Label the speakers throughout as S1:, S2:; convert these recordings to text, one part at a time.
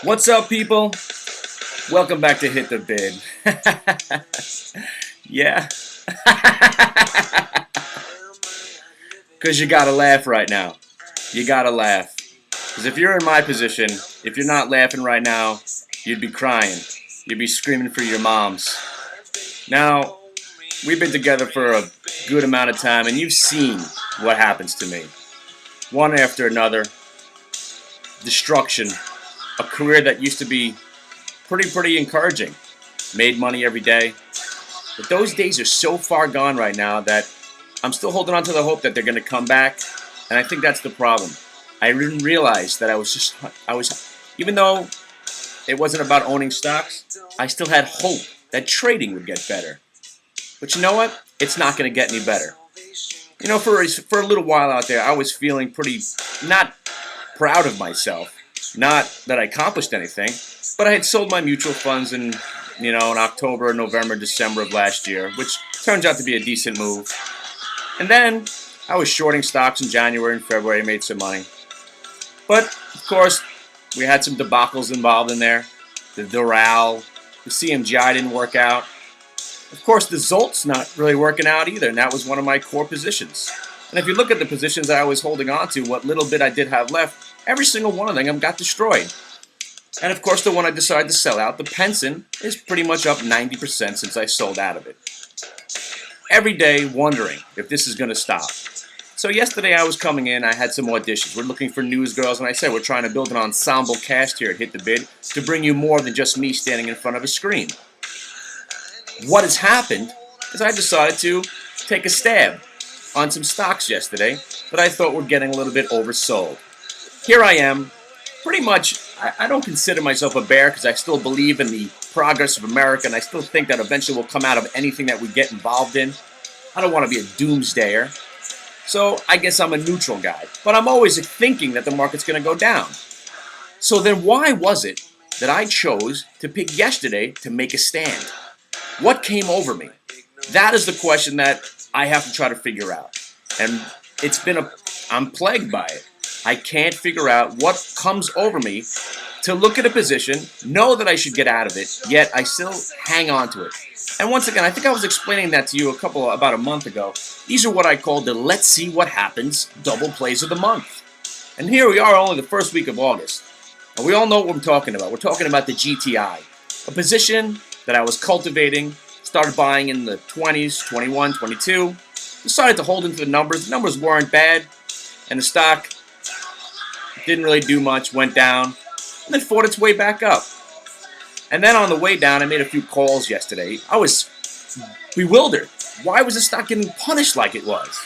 S1: What's up, people? Welcome back to Hit the Bid. Yeah. Because you gotta laugh right now. You gotta laugh. Because if you're in my position, if you're not laughing right now, you'd be crying. You'd be screaming for your moms. Now, we've been together for a good amount of time, and you've seen what happens to me. One after another. Destruction. A career that used to be pretty encouraging. Made money every day. But those days are so far gone right now that I'm still holding on to the hope that they're going to come back. And I think that's the problem. I didn't realize that even though it wasn't about owning stocks, I still had hope that trading would get better. But you know what? It's not going to get any better. You know, for a little while out there, I was feeling pretty not proud of myself. Not that I accomplished anything, but I had sold my mutual funds in October, November, December of last year, which turns out to be a decent move. And then I was shorting stocks in January and February, made some money. But, of course, we had some debacles involved in there. The Doral, the CMGI didn't work out. Of course, the Zolt's not really working out either, and that was one of my core positions. And if you look at the positions that I was holding on to, what little bit I did have left, every single one of them got destroyed. And of course, the one I decided to sell out, the Penson, is pretty much up 90% since I sold out of it. Every day wondering if this is going to stop. So yesterday I was coming in, I had some auditions. We're looking for news girls, and I said we're trying to build an ensemble cast here at Hit the Bid to bring you more than just me standing in front of a screen. What has happened is I decided to take a stab on some stocks yesterday that I thought were getting a little bit oversold. Here I am, pretty much, I don't consider myself a bear because I still believe in the progress of America, and I still think that eventually we'll come out of anything that we get involved in. I don't want to be a doomsdayer, so I guess I'm a neutral guy. But I'm always thinking that the market's going to go down. So then why was it that I chose to pick yesterday to make a stand? What came over me? That is the question that I have to try to figure out. And I'm plagued by it. I can't figure out what comes over me to look at a position, know that I should get out of it, yet I still hang on to it. And once again, I think I was explaining that to you about a month ago. These are what I call the let's see what happens double plays of the month. And here we are, only the first week of August. And we all know what I'm talking about. We're talking about the GTI, a position that I was cultivating, started buying in the 20s, 21, 22, decided to hold into the numbers. The numbers weren't bad, and the stock didn't really do much, went down, and then fought its way back up. And then on the way down, I made a few calls yesterday. I was bewildered. Why was the stock getting punished like it was?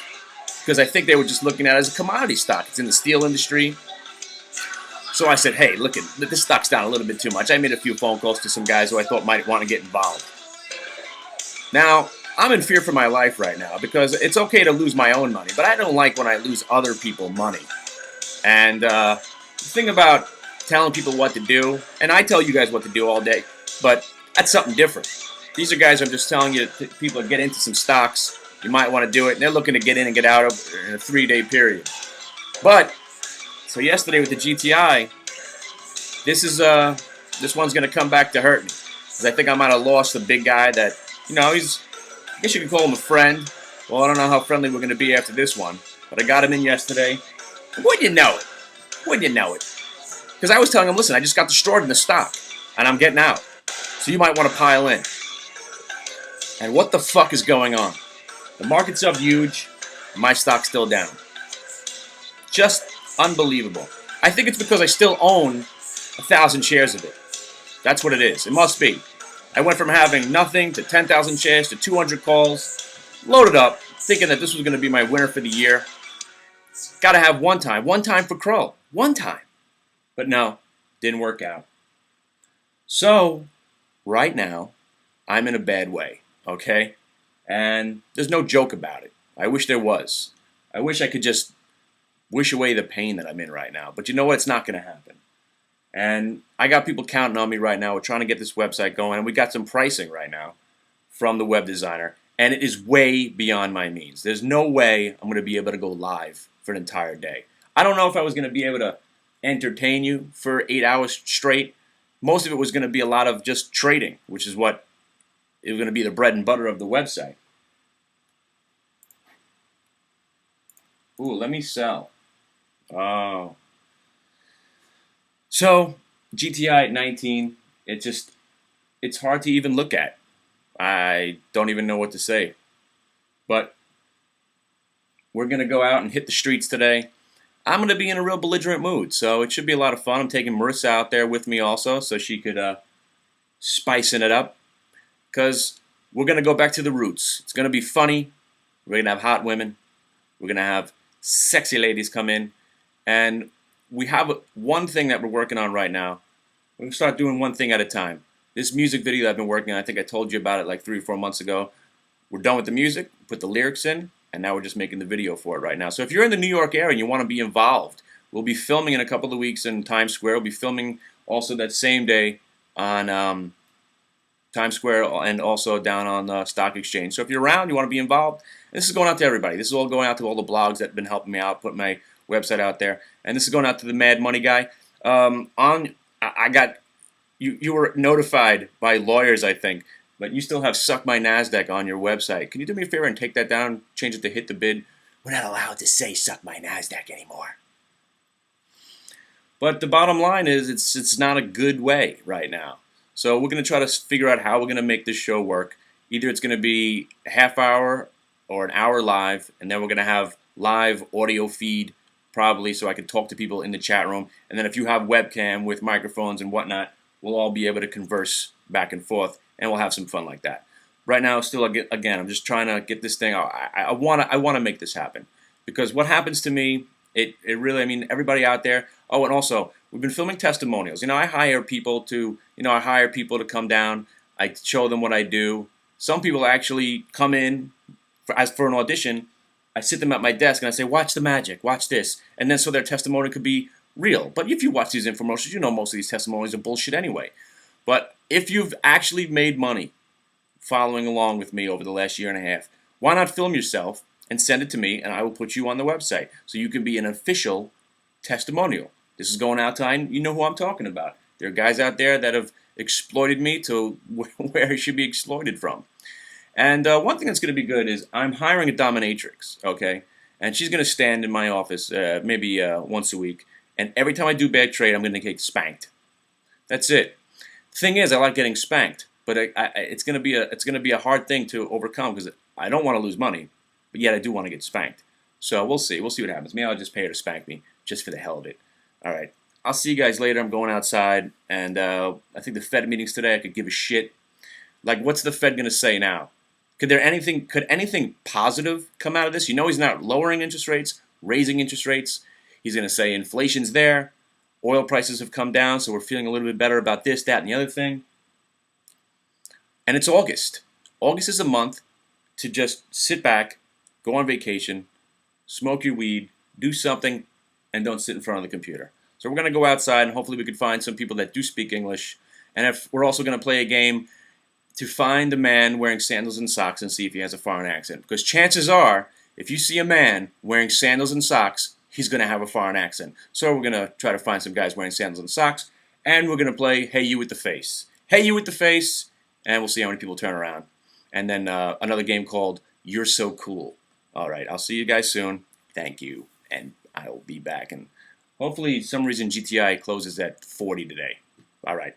S1: Because I think they were just looking at it as a commodity stock. It's in the steel industry. So I said, hey, look, this stock's down a little bit too much. I made a few phone calls to some guys who I thought might want to get involved. Now, I'm in fear for my life right now because it's okay to lose my own money, but I don't like when I lose other people's money. And the thing about telling people what to do, and I tell you guys what to do all day, but that's something different. These are guys I'm just telling you, people that get into some stocks, you might want to do it, and they're looking to get in and get out of in a 3-day period. But, so yesterday with the GTI, this one's going to come back to hurt me. Because I think I might have lost the big guy that, I guess you could call him a friend. Well, I don't know how friendly we're going to be after this one. But I got him in yesterday. Wouldn't you know it? Wouldn't you know it? Because I was telling him, listen, I just got destroyed in the stock. And I'm getting out. So you might want to pile in. And what the fuck is going on? The market's up huge. My stock's still down. Just unbelievable. I think it's because I still own 1,000 shares of it. That's what it is. It must be. I went from having nothing to 10,000 shares to 200 calls. Loaded up, thinking that this was going to be my winner for the year. Got to have one time for Kroll. One time. But no, didn't work out. So, right now, I'm in a bad way, okay? And there's no joke about it. I wish there was. I wish I could just wish away the pain that I'm in right now. But you know what? It's not going to happen. And I got people counting on me right now. We're trying to get this website going. And we got some pricing right now from the web designer. And it is way beyond my means. There's no way I'm going to be able to go live for an entire day. I don't know if I was going to be able to entertain you for 8 hours straight. most of it was going to be a lot of just trading, which is what is going to be the bread and butter of the website. Ooh, let me sell. Oh. So, GTI at 19, it's hard to even look at. I don't even know what to say. But we're going to go out and hit the streets today. I'm going to be in a real belligerent mood, so it should be a lot of fun. I'm taking Marissa out there with me also, so she could spicing it up. Because we're going to go back to the roots. It's going to be funny. We're going to have hot women. We're going to have sexy ladies come in. And we have one thing that we're working on right now. We're going to start doing one thing at a time. This music video that I've been working on, I think I told you about it like 3 or 4 months ago. We're done with the music, put the lyrics in, and now we're just making the video for it right now. So if you're in the New York area and you want to be involved, we'll be filming in a couple of weeks in Times Square. We'll be filming also that same day on Times Square and also down on the Stock Exchange. So if you're around, you want to be involved, this is going out to everybody. This is all going out to all the blogs that have been helping me out, put my website out there. And this is going out to the Mad Money guy. I got, you were notified by lawyers, I think, but you still have Suck My NASDAQ on your website. Can you do me a favor and take that down, change it to Hit the Bid? We're not allowed to say Suck My NASDAQ anymore. But the bottom line is it's not a good way right now. So we're going to try to figure out how we're going to make this show work. Either it's going to be a half hour or an hour live, and then we're going to have live audio feed probably so I can talk to people in the chat room. And then if you have webcam with microphones and whatnot, we'll all be able to converse back and forth, and we'll have some fun like that. Right now, still, again, I'm just trying to get this thing. I want to make this happen, because what happens to me, it really, I mean, everybody out there. Oh, and also, we've been filming testimonials. You know, I hire people to come down. I show them what I do. Some people actually come in for an audition. I sit them at my desk and I say, watch the magic, watch this. And then so their testimony could be real. But if you watch these infomercials, you know most of these testimonies are bullshit anyway. But if you've actually made money following along with me over the last year and a half, why not film yourself and send it to me, and I will put you on the website so you can be an official testimonial. This is going out to, you know who I'm talking about. There are guys out there that have exploited me to where I should be exploited from. And one thing that's going to be good is I'm hiring a dominatrix, okay? And she's going to stand in my office maybe once a week. And every time I do bad trade, I'm going to get spanked. That's it. Thing is, I like getting spanked, but it's going to be a hard thing to overcome because I don't want to lose money, but yet I do want to get spanked. So we'll see. We'll see what happens. Maybe I'll just pay her to spank me just for the hell of it. All right. I'll see you guys later. I'm going outside, and I think the Fed meeting's today. I could give a shit. Like, what's the Fed going to say now? Could anything positive come out of this? You know he's not lowering interest rates, raising interest rates. He's going to say inflation's there. Oil prices have come down, so we're feeling a little bit better about this, that, and the other thing. And it's August. August is a month to just sit back, go on vacation, smoke your weed, do something, and don't sit in front of the computer. So we're going to go outside, and hopefully we can find some people that do speak English. And if we're also going to play a game to find a man wearing sandals and socks and see if he has a foreign accent. Because chances are, if you see a man wearing sandals and socks, he's going to have a foreign accent. So we're going to try to find some guys wearing sandals and socks, and we're going to play Hey You with the Face. Hey You with the Face, and we'll see how many people turn around. And then another game called You're So Cool. All right, I'll see you guys soon. Thank you, and I will be back. And hopefully, for some reason, GTI closes at 40 today. All right.